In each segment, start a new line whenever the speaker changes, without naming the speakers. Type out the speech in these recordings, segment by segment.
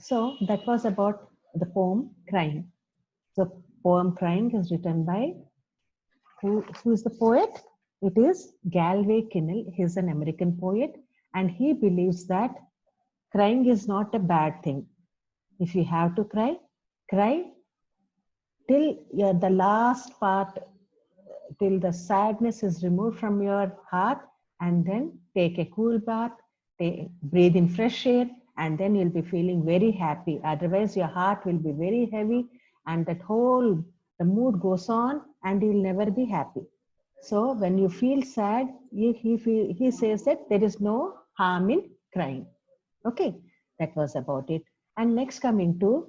So that was about the poem Crying. The poem Crying is written by who is the poet? It is Galway Kinnell. He's an American poet, and he believes that crying is not a bad thing. If you have to cry, cry till the last part, till the sadness is removed from your heart, and then take a cool bath, breathe in fresh air, and then you'll be feeling very happy. Otherwise, your heart will be very heavy, and that whole the mood goes on, and you'll never be happy. So when you feel sad, he says that there is no harm in crying. Okay, that was about it. And next coming to,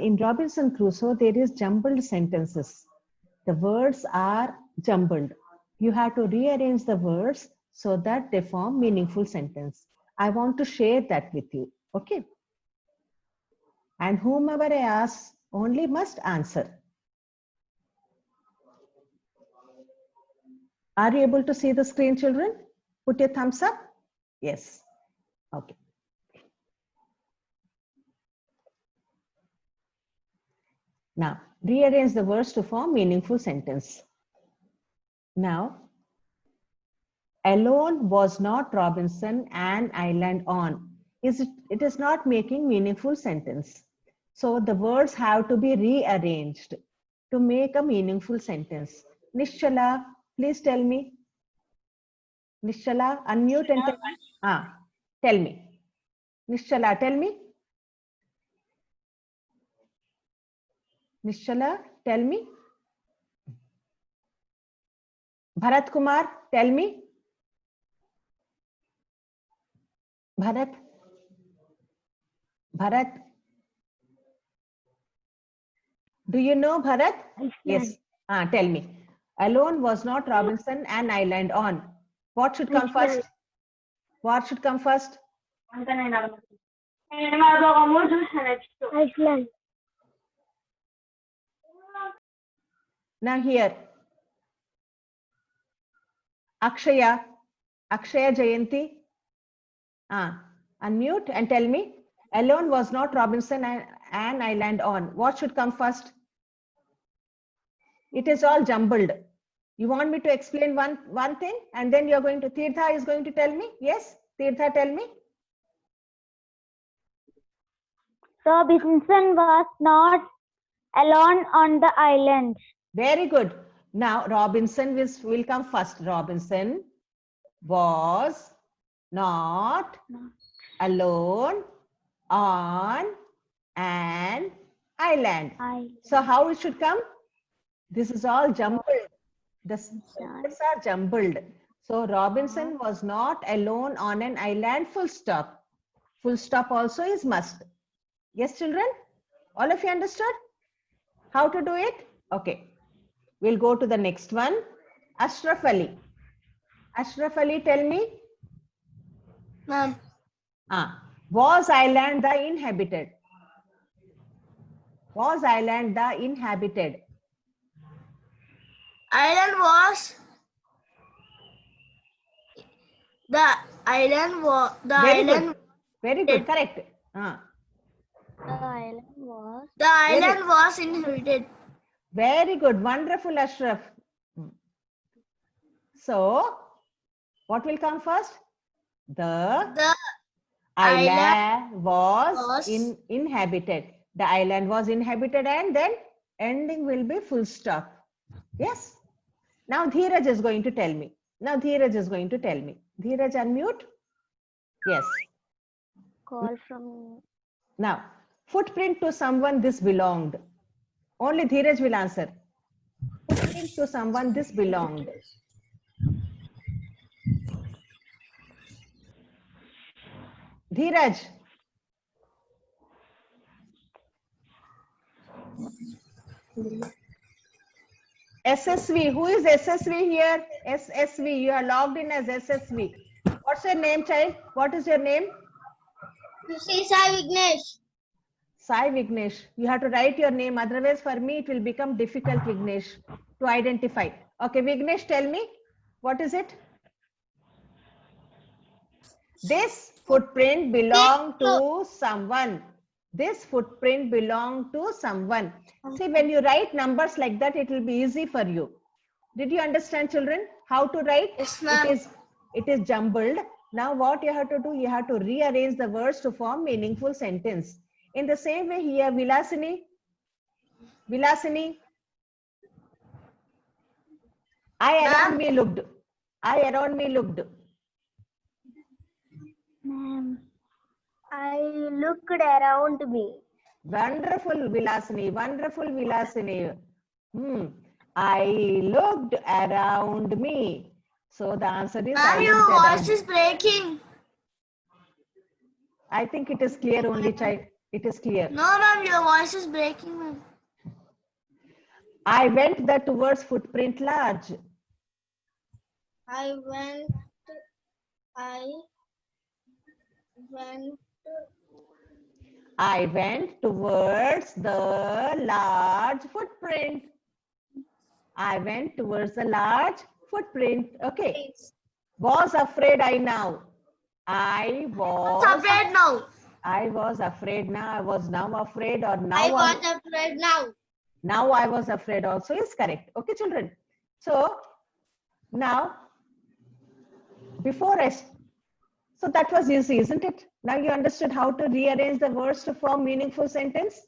in Robinson Crusoe, there is jumbled sentences. The words are jumbled. You have to rearrange the words so that they form meaningful sentence. I want to share that with you. Okay. And whomever I ask only must answer. Are you able to see the screen, children? Put your thumbs up. Yes. Okay. Now, rearrange the words to form meaningful sentence. Now, alone was not Robinson an island on. It is not making meaningful sentence. So the words have to be rearranged to make a meaningful sentence. Nishala, please tell me. Nishala, unmute and tell me. Tell me. Nishala, tell me. Nishala, tell me. Bharat Kumar, tell me. Bharat. Bharat. Do you know Bharat? Yes. Tell me. Alone was not Robinson an island on. What should come first? What should come first?
Iceland.
Now here. Akshaya. Akshaya Jayanti. Unmute and tell me. Alone was not Robinson an island on. What should come first? It is all jumbled. You want me to explain one thing and then you're going to, Tirtha is going to tell me? Yes, Tirtha, tell me.
Robinson was not alone on the island.
Very good. Now Robinson will come first. Robinson was not alone on an island. So how it should come? This is all jumbled. The sentences are jumbled. So Robinson was not alone on an island, full stop. Full stop also is must. Yes, children? All of you understood how to do it? Okay. We'll go to the next one. Ashraf Ali. Ashraf Ali, tell me.
Ma'am.
Was island the inhabited? Was island the inhabited?
Island was the island was the
Very
island.
Good. Very good. Correct.
The island was inhabited.
Very good. Wonderful, Ashraf. So, what will come first? The island was inhabited. The island was inhabited and then ending will be full stop. Yes. Now Dheeraj is going to tell me. Dheeraj, unmute. Yes.
Call from.
Now, footprint to someone this belonged. Only Dheeraj will answer. Footprint to someone this belonged. Dheeraj. SSV. Who is SSV here? SSV. You are logged in as SSV. What's your name, child? What is your name?
Sai Vignesh.
Sai Vignesh. You have to write your name. Otherwise, for me, it will become difficult, Vignesh, to identify. Okay, Vignesh, tell me. What is it? This footprint belonged to someone. This footprint belonged to someone. See, when you write numbers like that, it will be easy for you. Did you understand, children, how to write?
Yes, ma'am.
It is jumbled. Now what you have to do, you have to rearrange the words to form meaningful sentence. In the same way here, Vilasini, I around me looked.
Ma'am, I looked around me.
Wonderful, Vilasini. I looked around me. So the answer is
Ma'am, your voice is breaking.
I think it is clear only, child. It is clear.
No, ma'am, your voice is breaking, ma'am.
I went there towards footprint large.
I went
towards the large footprint. Okay. Was afraid I now. I was
Afraid now.
I was afraid now. I was now afraid, or now
I was afraid now.
now I was afraid also is correct. Okay, children. So now so that was easy, isn't it? Now you understood how to rearrange the words to form meaningful sentence?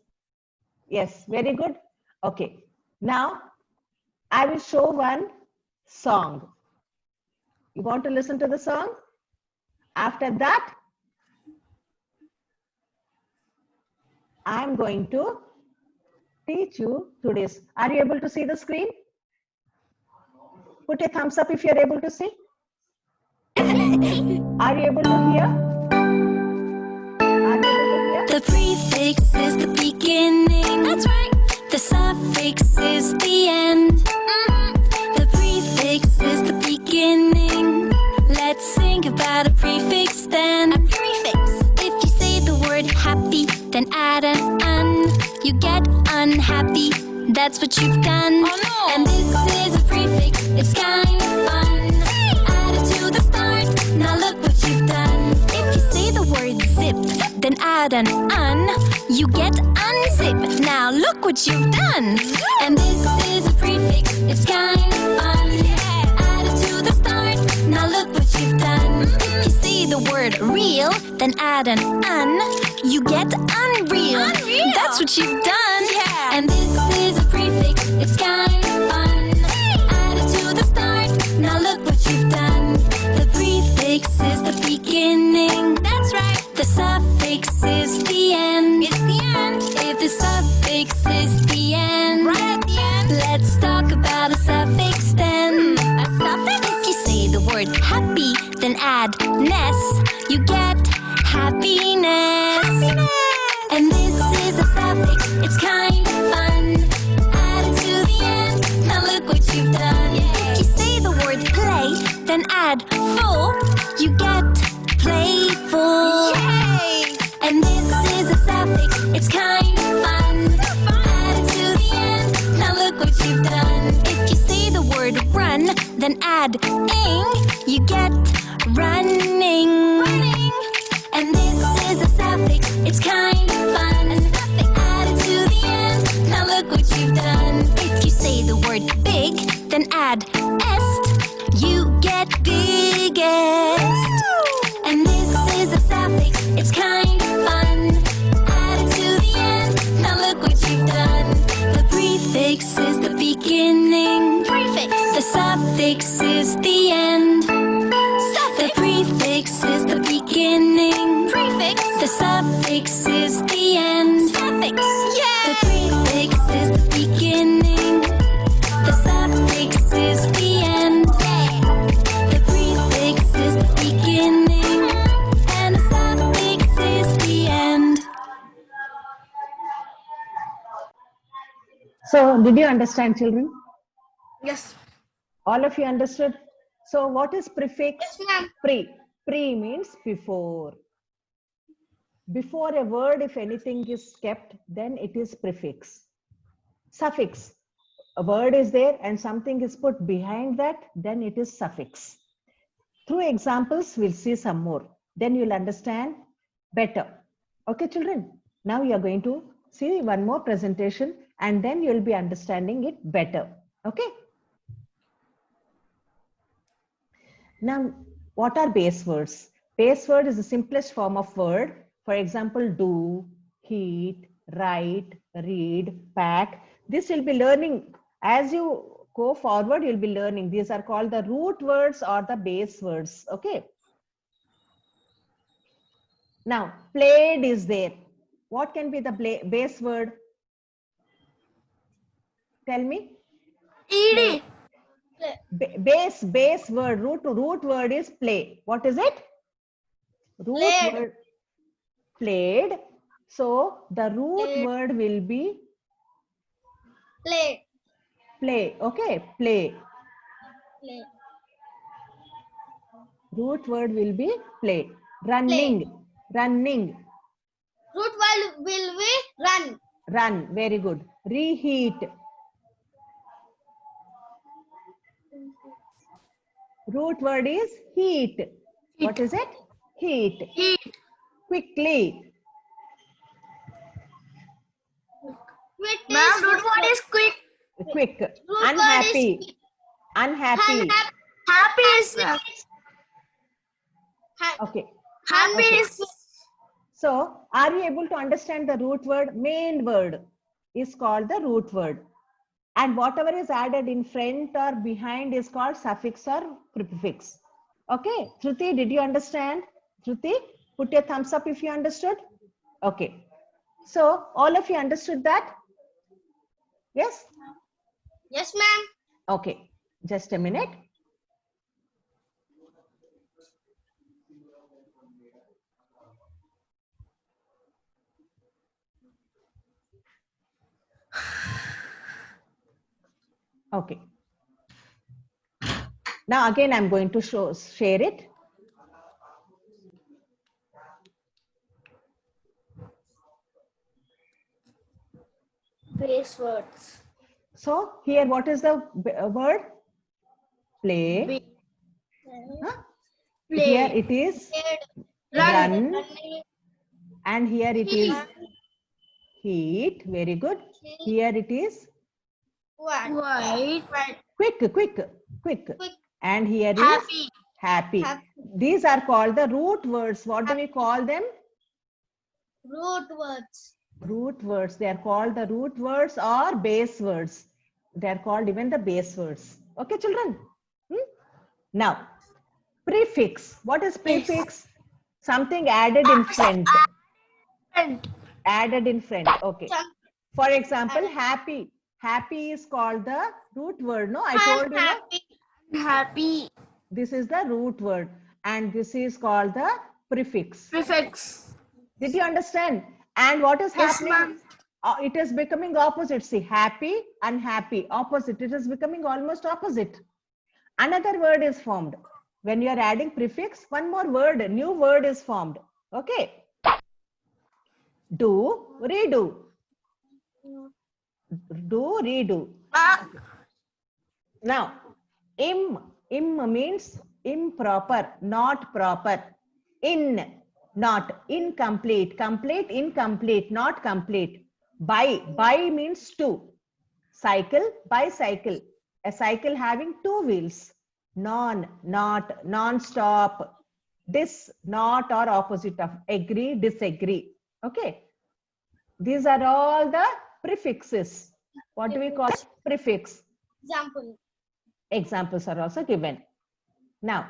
Yes, very good. Okay. Now I will show one song. You want to listen to the song? After that, I'm going to teach you today's. Are you able to see the screen? Put a thumbs up if you're able to see. Are you able to hear?
The prefix is the beginning. That's right. The suffix is the end. The prefix is the beginning. Let's sing about a prefix then. A prefix. If you say the word happy, then add an un. You get unhappy. That's what you've done. Oh no! And this is a prefix. It's kind of fun. Add it to the start. Now look what you've done. If you say the word zip, then add an un. You get unzip. Now look what you've done. And this is a prefix. It's kind of fun. Add it to the start. Now look what you've done. If you say the word real, then add an un. You get unreal. That's what you've done. And this is a prefix. It's kind of fun. Add it to the start. Now look what you've done. The prefix is the beginning. That's right. The suffix is the end. It's the end. If the suffix is the end, right at the end, let's talk about a suffix then. A suffix? If you say the word happy, then add ness. You get happiness. And this is a suffix. It's kind of fun. Add it to the end. Now look what you've done. If you say the word play, then add full. You get playful. Yay! And this is a suffix. It's kind of fun. Add it to the end. Now look what you've done. If you say the word run, then add ing. You get running. And this is a suffix. It's kind of fun. Add it to the end. Now look what you've done. If you say the word big, then add est. You get biggest. And this is a suffix. It's kind of fun. Add it to the end. Now look what you've done. The prefix is the beginning. Prefix. The suffix is the end. The prefix is the beginning. Prefix. The suffix is the end. Suffix. Yeah. The prefix is the beginning. The suffix is the end. The prefix is the beginning. And the suffix is the end.
So did you understand, children?
Yes.
All of you understood? So what is prefix?
Yes, ma'am.
Pre means before. Before a word, if anything is kept, then it is prefix. Suffix. A word is there and something is put behind that, then it is suffix. Through examples, we'll see some more. Then you'll understand better. Okay, children? Now you are going to see one more presentation and then you will be understanding it better. Okay. Now, what are base words? Base word is the simplest form of word. For example, do, heat, write, read, pack. This you'll be learning as you go forward. You'll be learning. These are called the root words or the base words. Okay. Now, played is there. What can be the base word? Tell me.
ED.
Base word, root word is play. What is it? Root
Played.
word played. So the root word will be
Play.
play. Okay, play.
Play.
Root word will be play. Running. Running.
Root word will be run.
Run. Very good. Reheat. Root word is heat. What is it? Heat.
Heat.
Quickly.
Ma'am, root word is quick.
Quick.
Root
Unhappy.
word is
Unhappy.
happy is
Okay.
happy
Okay.
is
So, are you able to understand the root word? Main word is called the root word. And whatever is added in front or behind is called suffix or prefix. Okay. Shruti, did you understand? Shruti, put your thumbs up if you understood. Okay. So, all of you understood that? Yes?
yes, ma'am.
Okay. Just a minute. Okay. Now again, I'm going to share it.
Base words.
So here, what is the word? Play. Huh?
Play.
Here it is run.
Run.
And here it is heat. Very good. Here it is
White.
quick. And here is
Happy.
happy. These are called the root words. What do we call them?
Root words.
Root words. They are called the root words or base words. They are called even the base words. Okay, children? Now, prefix. What is prefix? Something added in front. Added in front. Okay. For example, happy. Happy is called the root word. No, I told you. No?
Happy.
This is the root word. And this is called the prefix.
Prefix.
Did you understand? And what is
Yes,
happening?
ma'am.
It is becoming opposite. See, happy, unhappy, opposite. It is becoming almost opposite. Another word is formed. When you are adding prefix, one more word, new word is formed. Okay. Do, redo. Do, redo. Now, im means improper, not proper. In, not, incomplete, complete, incomplete, not complete. By means to. Cycle, bicycle. A cycle having two wheels. Non, not, non-stop. This, not or opposite of. Agree, disagree. Okay. These are all the prefixes. What do we call prefix?
Example.
Examples are also given. Now,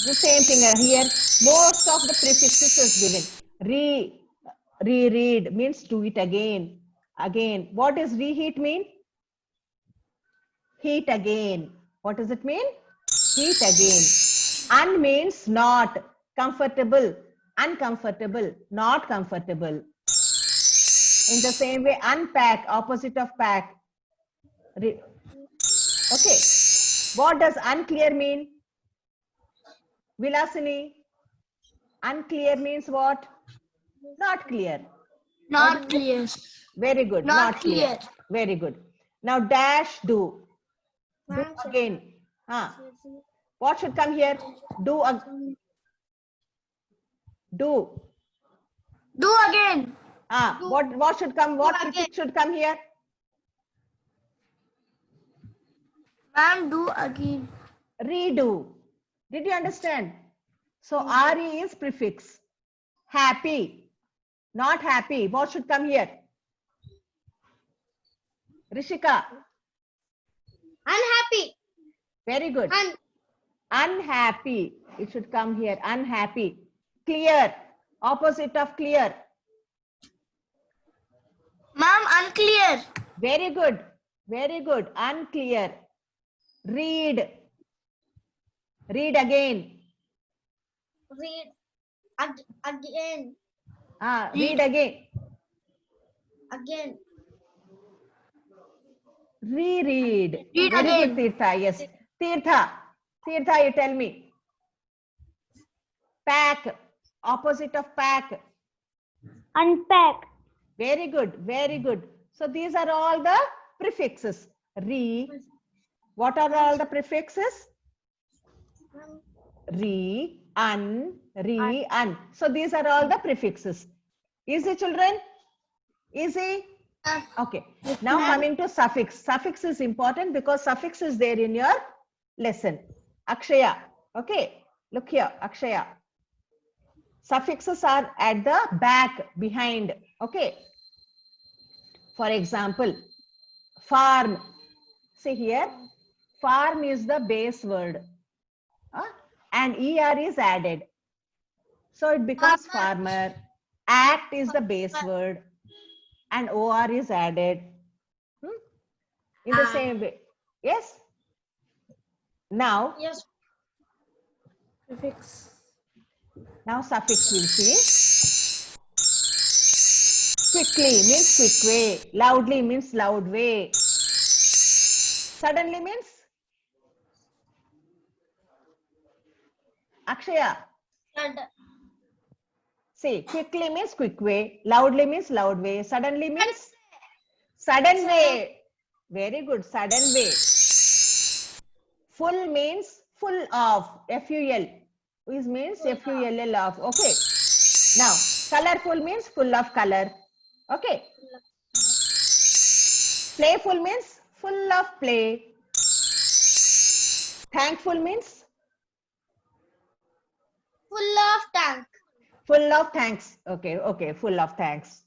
the same thing here. Most of the prefixes is given. Reread means do it again. Again. What does reheat mean? Heat again. What does it mean? Heat again. Un means not. Comfortable. Uncomfortable. Not comfortable. In the same way, unpack, opposite of pack. Okay. What does unclear mean? Vilasini. Unclear means what? Not clear.
Not clear.
Very good.
Not clear.
Very good. Now dash do. Do again. What should come here? Do again. Do.
Do again.
What should come? What
again.
prefix should come here?
Ma'am, do again.
Redo. Did you understand? So re is prefix. Happy. Not happy. What should come here? Rishika.
Unhappy.
Very good. Unhappy. It should come here. Unhappy. Clear. Opposite of clear.
Ma'am, unclear.
Very good. Very good. Unclear. Read. Read again.
Read again.
Read again.
Again.
Reread.
Read
Very
again.
good, Tirtha. Yes. Tirtha. Tirtha, you tell me. Pack. Opposite of pack.
Unpack.
Very good. Very good. So these are all the prefixes. What are all the prefixes? Re, un. So these are all the prefixes. Easy, children? Easy? Okay. Now coming to suffix. Suffix is important because suffix is there in your lesson. Akshaya. Okay. Look here. Akshaya. Suffixes are at the back, behind. Okay. For example, farm. See here. Farm is the base word. And ER is added. So it becomes farmer. Act is the base word. And OR is added. In the same way. Yes? Now,
Yes. Prefix.
now suffix will see. Quickly means quick way. Loudly means loud way. Suddenly means? Akshaya. See, quickly means quick way. Loudly means loud way. Suddenly means? Sudden way. Very good. Sudden way. Full means full of. F-U-L. Which means F-U-L-L of. Okay. Now, colorful means full of color. Okay. Playful means full of play. Thankful means?
Full of tank.
Full of thanks. Okay, okay, full of thanks.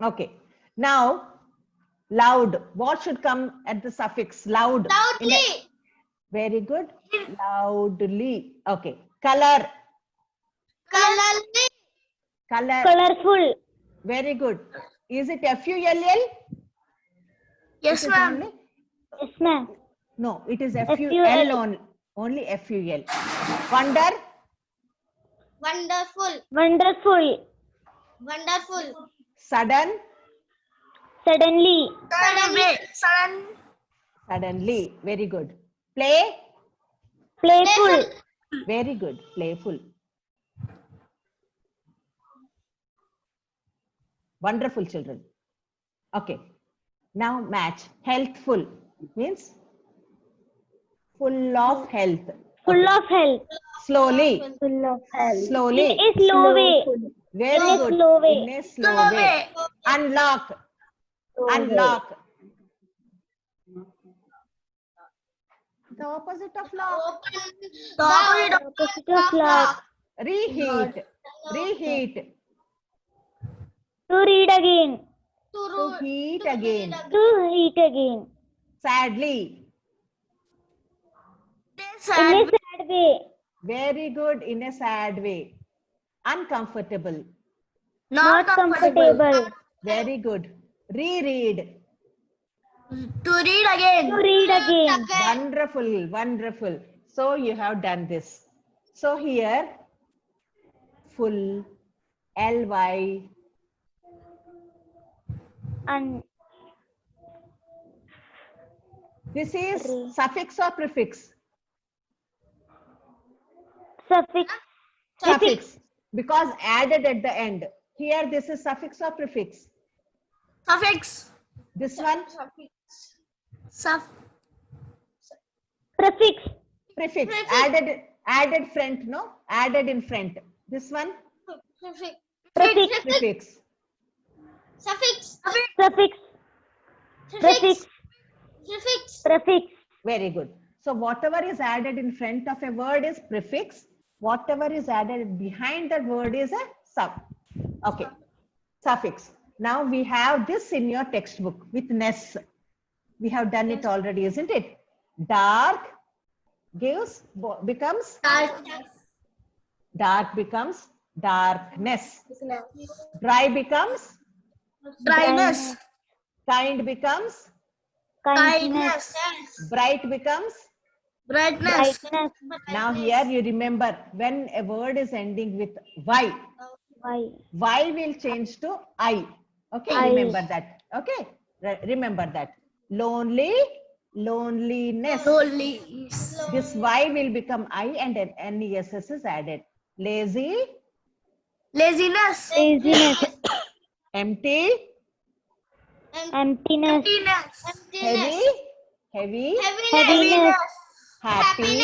Okay. Now, loud. What should come at the suffix? Loud.
Loudly.
Very good. Loudly. Okay. Color.
Colorly.
Color.
Colorful.
Very good. Is it F-U-L-L?
Yes, ma'am.
Yes, ma'am.
No, it is
F-U-L.
F-U-L only. Only F-U-L. Wonder.
Wonderful.
Wonderful.
Wonderful.
Sudden.
Suddenly.
Sudden.
Suddenly. Very good. Play.
Playful.
Very good. Playful. Wonderful, children. Okay. Now match. Healthful means full of health.
Full of health.
Slowly.
Full of health.
Slowly.
In a slow way.
Very
In a
good.
slow way.
In a slow way. Unlock. Unlock. The opposite of lock.
The opposite of
Opposite of lock.
Reheat. Reheat.
To read again.
To heat again.
To heat again.
Sadly.
In a sad way.
Very good. In a sad way. Uncomfortable.
Not comfortable.
Very good. Reread.
To read again.
To read again.
Wonderful. Wonderful. So you have done this. So here, full, ly,
And
this is suffix or prefix?
suffix.
Suffix. Because added at the end. Here, this is suffix or prefix?
Suffix.
This one?
Suff.
Prefix.
Prefix. Added Added front, no? Added in front. This one,
Prefix.
prefix.
Suffix.
Suffix.
Prefix. Prefix. Prefix.
Very good. So whatever is added in front of a word is prefix. Whatever is added behind that word is a okay, suffix. Now we have this in your textbook with ness. We have done it already, isn't it? Dark becomes dark becomes darkness. Dry becomes
Dryness.
kind becomes
Kindness.
bright becomes.
Brightness.
Now here you remember when a word is ending with Y, Y will change to I. Okay,
I.
remember that. Okay, remember that. Lonely, loneliness.
Lonely.
This Y will become I and an NESS is added. Lazy,
Laziness.
Laziness.
empty,
Emptiness.
Emptiness.
heavy,
Heaviness.
happy,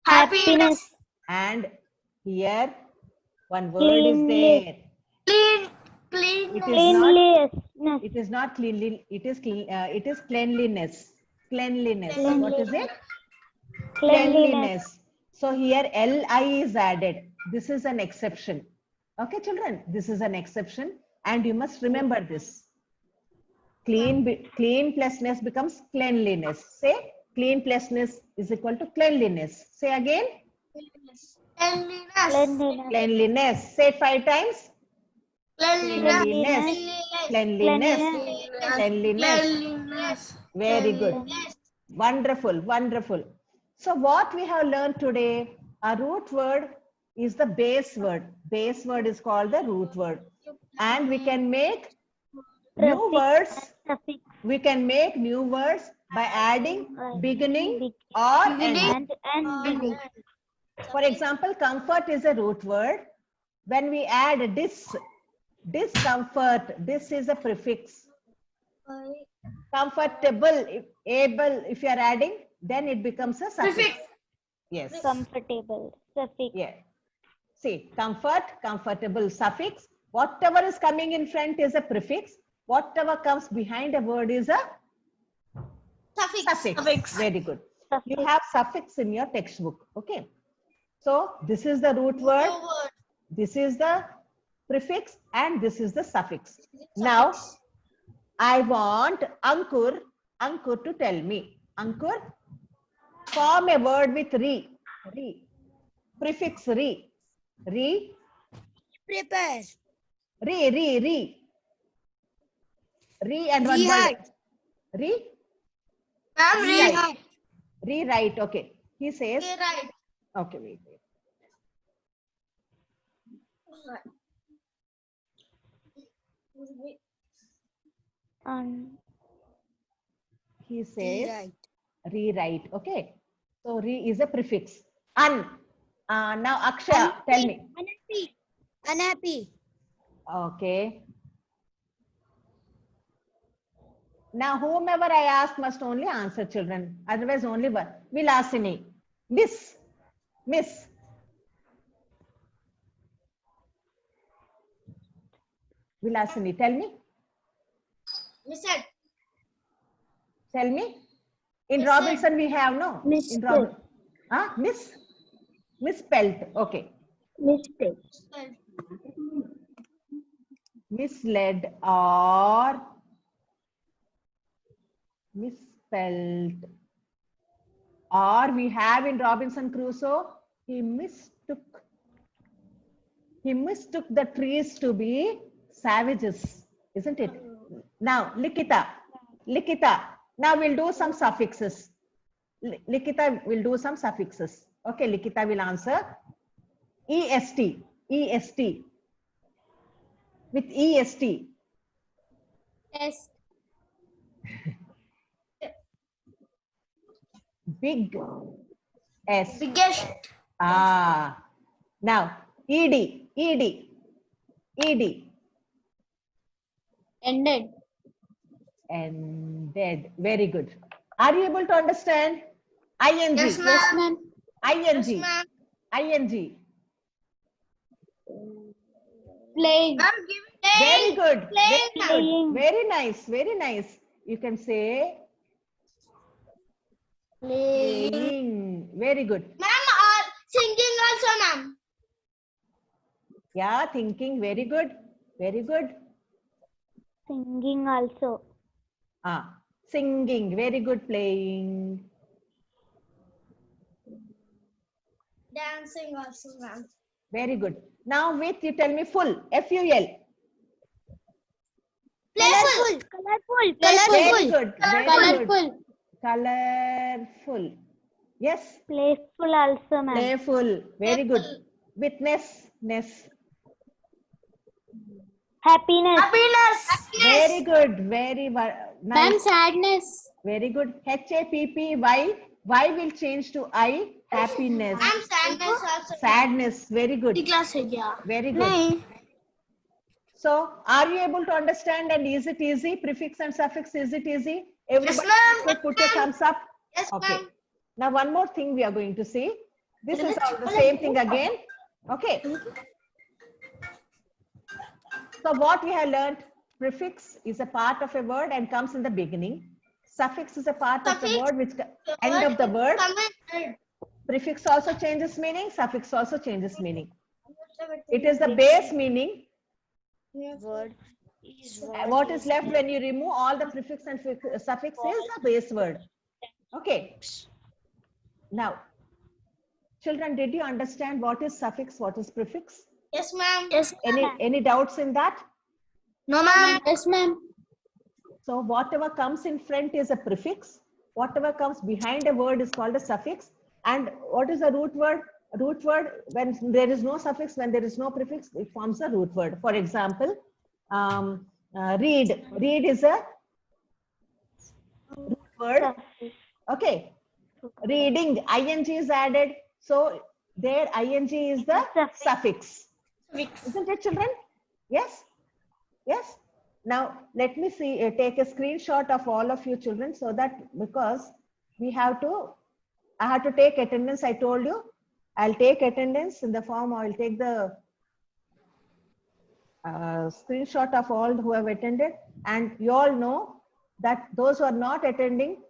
Happiness.
and here one word is there.
Clean.
It is not.
Cleanliness.
It is not cleanly. It is cleanliness. Cleanliness. What is it? Cleanliness. So here LI is added. This is an exception. Okay, children. This is an exception, and you must remember this. Clean plus ness becomes cleanliness. Say clean plus ness is equal to cleanliness. Say again.
Cleanliness.
Cleanliness. Say it 5 times.
Cleanliness.
Cleanliness. Cleanliness.
Cleanliness.
Very good. Wonderful, wonderful. So what we have learned today, a root word is the base word. Base word is called the root word. And we can make new words. We can make new words by adding beginning or end.
And
For example, comfort is a root word. When we add discomfort, this is a prefix. Comfortable, able, if you are adding, then it becomes a suffix.
Prefix.
Yes.
comfortable. Suffix.
Yeah. See, comfort, comfortable, suffix. Whatever is coming in front is a prefix. Whatever comes behind a word is a suffix.
Suffix.
Very good. You
Suffix.
have suffix in your textbook. Okay. So this is the root word. This is the prefix and this is the suffix. Now, I want Ankur to tell me. Ankur, form a word with re. Prefix re.
Prepare.
Re and one word.
Ma'am,
Rewrite. Okay. He says.
Rewrite.
Okay, wait. He says rewrite. Okay. So re is a prefix. Now Akshaya, tell me.
Unhappy.
Okay. Now whomever I ask must only answer, children. Otherwise only one. Vilasini. Miss. Vilasini, tell me. Tell me. In Robinson we have no. In Robinson. Misspelled. Okay.
Mistake.
Misled or misspelled. Or we have in Robinson Crusoe, he mistook the trees to be savages, isn't it? Now, Likita. Now we'll do some suffixes. Likita will do some suffixes. Okay, Likita will answer. EST. With EST.
Yes.
Big S.
Biggest.
Now ED.
Ended.
Ended. Very good. Are you able to understand? ING.
Yes, ma'am. Yes,
ing,
ma'am.
ing.
Playing.
Ma'am, give it.
Very good. Very good.
Playing.
Very nice. Very nice. You can say
Playing.
playing. Very good.
Ma'am, singing also, ma'am.
Yeah, thinking. Very good. Very good.
Singing also.
Singing. Very good. Playing.
Dancing also, ma'am.
Very good. Now wait, you tell me full. F-U-L.
Playful.
Colorful.
Very good. Very good.
Colorful.
Colorful. Yes.
Playful also, ma'am.
Playful. Very good. Witness. Ness.
Happiness.
Happiness.
Very good. Very nice.
Sadness.
Very good. H-A-P-P-Y. Y will change to I. Happiness.
Ma'am, sadness also.
Sadness. Very good.
class है क्या?
Very good. So, are you able to understand, and is it easy? Prefix and suffix, is it easy? Everybody
ma'am.
put a thumbs up.
Yes,
Okay.
ma'am.
Now, one more thing we are going to see. This is all the same thing again. Okay. So, what we have learned, prefix is a part of a word and comes in the beginning. Suffix is a part of the
Suffix,
word which end of the word.
Comment.
Prefix also changes meaning. Suffix also changes meaning. It is the base meaning.
Word.
What is left when you remove all the prefix and suffix is the base word. Okay. Now, children, did you understand what is suffix, what is prefix?
Yes, ma'am. Yes.
Any doubts in that?
No, ma'am. Yes, ma'am.
So whatever comes in front is a prefix. Whatever comes behind a word is called a suffix. And what is a root word? Root word, when there is no suffix, when there is no prefix, it forms a root word. For example, read. Read is a root word. Okay. Reading, ing is added. So there ing is the suffix. Isn't it, children? Yes? Yes? Now, let me see, take a screenshot of all of you children, so that, because we have to, I have to take attendance, I told you. I'll take attendance in the form, I'll take the screenshot of all who have attended. And you all know that those who are not attending,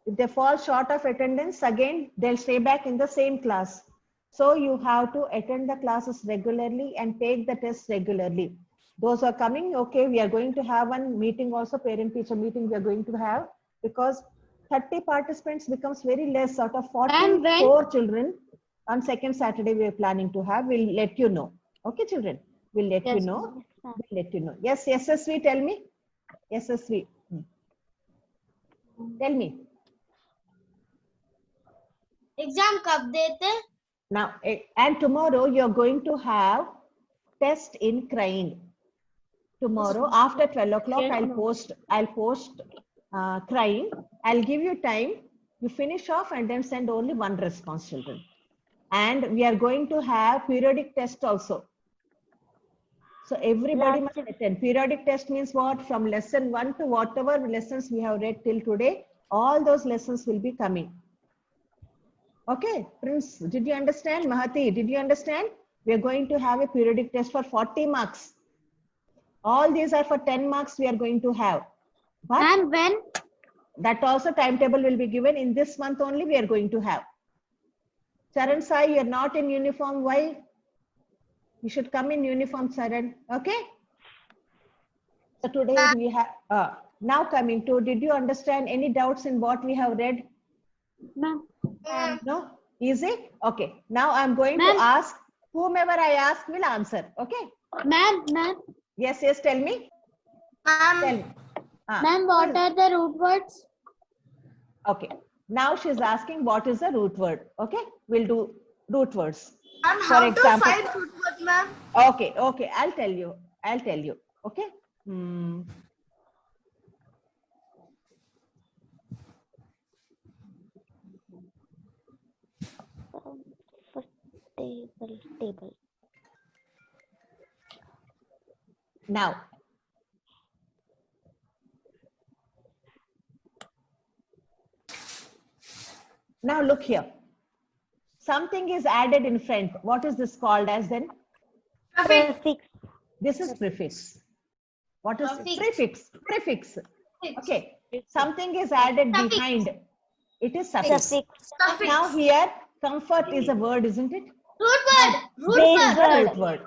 if they fall short of attendance, again, they'll stay back in the same class. So you have to attend the classes regularly and take the tests regularly. Those who are coming, okay, we are going to have one meeting also, parent-teacher meeting we are going to have, because 30 participants becomes very less out of 44 children. On second Saturday, we are planning to have, we'll let you know. Okay, children, we'll let you know. We'll let you know. Yes, SSV, tell me. SSV. Tell me.
Exam कब देते?
Now, and tomorrow you're going to have test in crying. Tomorrow after 12 o'clock, I'll post crying. I'll give you time. You finish off and then send only one response, children. And we are going to have periodic test also. So everybody must attend. Periodic test means what? From lesson 1 to whatever lessons we have read till today, all those lessons will be coming. Okay, Prince, did you understand? Mahati, did you understand? We are going to have a periodic test for 40 marks. All these are for 10 marks we are going to have. But
And when?
that also timetable will be given in this month only we are going to have. Charan Sai, you are not in uniform. Why? You should come in uniform, Charan. Okay? So today we have, now coming to, did you understand any doubts in what we have read?
Ma'am.
No? Easy? Okay. Now I'm going to ask, whomever I ask will answer. Okay?
Ma'am.
Yes, yes, tell me. Tell me.
Ma'am, what are the root words?
Okay. Now she's asking what is the root word. Okay? We'll do root words.
And
For example,
to find root word, ma'am?
Okay, okay. I'll tell you. Okay?
Table.
Now, look here. something is added in front. What is this called as then?
Prefix.
This is prefix. What is
Suffix.
prefix? Prefix. Okay. Something is added
Suffix.
behind. It is suffix.
Suffix.
Suffix.
Now here, comfort is a word, isn't it?
Root word. Root
Base
This is
word.
the
word.
root word.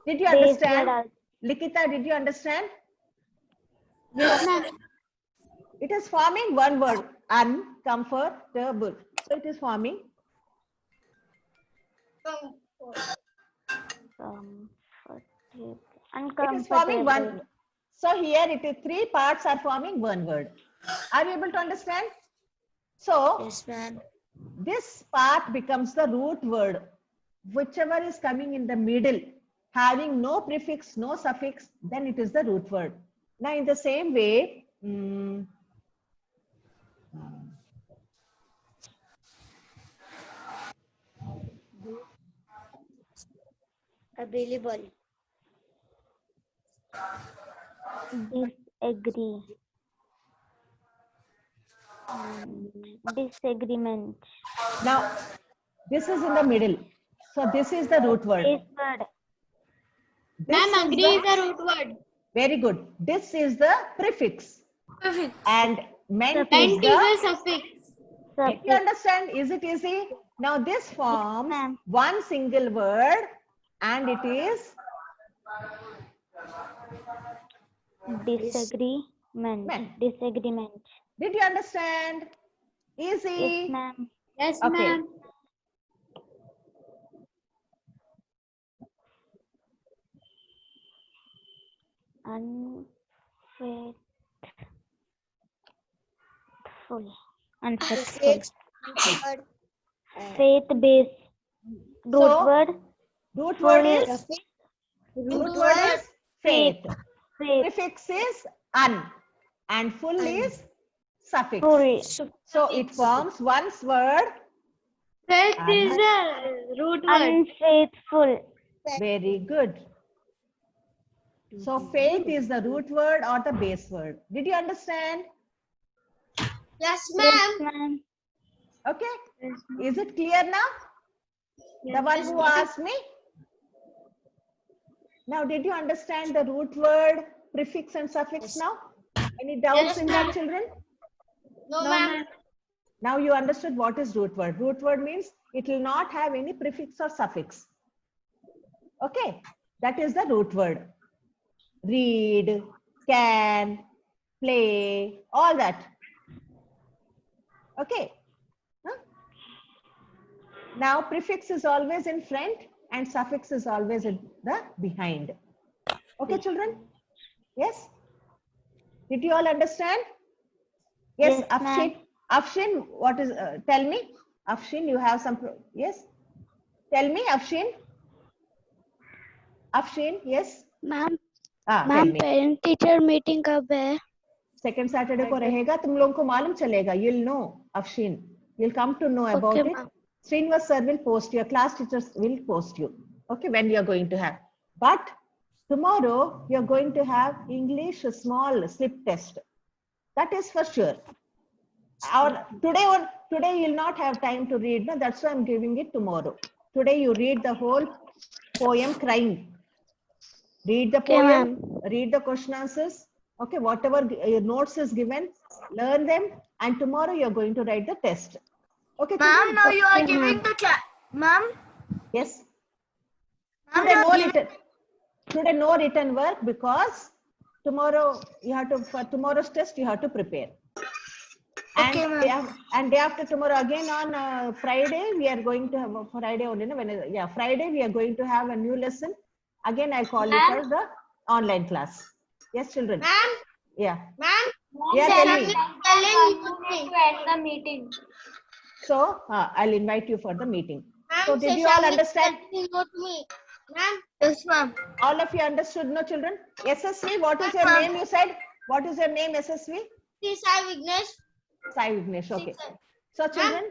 Did you
Base word
understand?
also.
Likita, did you understand?
Yes, ma'am.
It is forming one word, uncomfortable. So it is forming. It is forming one. So here it is three parts are forming one word. Are you able to understand? So
Yes, ma'am.
this part becomes the root word. Whichever is coming in the middle, having no prefix, no suffix, then it is the root word. Now in the same way,
Available.
Disagree. Disagreement.
now this is in the middle. So this is the root word.
Base word.
This
Ma'am,
is
agree is the root word.
very good. This is the prefix.
Perfect.
And meant is
And is
the.
a suffix.
Did you understand? Is it easy? Now this forms
ma'am.
one single word and it is
Disagreement.
Man.
Disagreement.
Did you understand? Easy.
Yes, ma'am.
Yes,
Okay.
ma'am.
Unfaithful.
The
Unfaithful.
sixth word.
Faith-based. Root
So,
word.
root
Full.
word is
Root word.
faith.
Faith.
Prefix is un and full is suffix.
Full.
So it forms one word.
Faith is the root word.
Unfaithful.
Very good. So faith is the root word or the base word. Did you understand?
Yes,
Yes,
ma'am.
ma'am.
Okay. Is it clear now? The one who asked me? Now, did you understand the root word, prefix and suffix now? Any doubts
Yes,
in that,
ma'am.
children?
No, ma'am.
Now you understood what is root word. Root word means it will not have any prefix or suffix. Okay, that is the root word. Read, can, play, all that. Okay. Huh? Now prefix is always in front and suffix is always in the behind. Okay, children? Yes? Did you all understand? Yes,
Yes, ma'am.
Afshin. Afshin, what is, tell me. Afshin, you have some, yes? Tell me, Afshin. Afshin, yes?
Ma'am
tell
ma'am
me.
Parent teacher meeting कब है?
Second Saturday को रहेगा, तुम लोगों को मालूम चलेगा. You'll know, Afshin. You'll come to know about
Okay,
it.
ma'am.
Srinivas sir will post, your class teachers will post you. Okay, when you are going to have. But tomorrow, you're going to have English small slip test. That is for sure. Today you'll not have time to read. No, that's why I'm giving it tomorrow. Today you read the whole poem Crying. Read the poem, read the question answers. Okay, whatever notes is given, learn them, and tomorrow you're going to write the test. Okay,
Ma'am,
children?
now you are giving the class. Ma'am,
Yes.
ma'am,
Today
you
no
are giving.
written. Today no written work because tomorrow you have to, for tomorrow's test you have to prepare.
Okay,
And day after tomorrow again on Friday we are going to have Friday only. No, Friday we are going to have a new lesson. Again I'll call you for the online class. Yes, children.
Ma'am,
Yeah.
ma'am.
Yeah, tell me.
The meeting.
So I'll invite you for the meeting.
Ma'am,
So did you all understand?
Ma'am. Yes, ma'am.
All of you understood, no, children? SSV, what is your
Ma'am.
name? You said. What is your name, SSV?
Sai Vignesh.
Sai Vignesh. Okay.
Sir.
So children.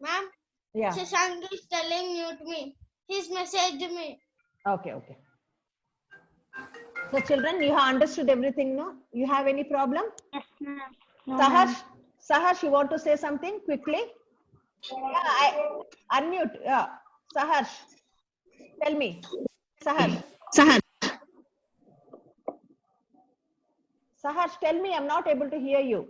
Ma'am,
Yeah.
Shashank is telling mute me. He's messaged me.
Okay. Okay. So children, you have understood everything, no? You have any problem?
Yes, ma'am. No,
Sahash,
ma'am.
Sahash, you want to say something quickly? Unmute. Yeah. Saharsh, tell me. Saharsh. Saharsh, tell me. I'm not able to hear you.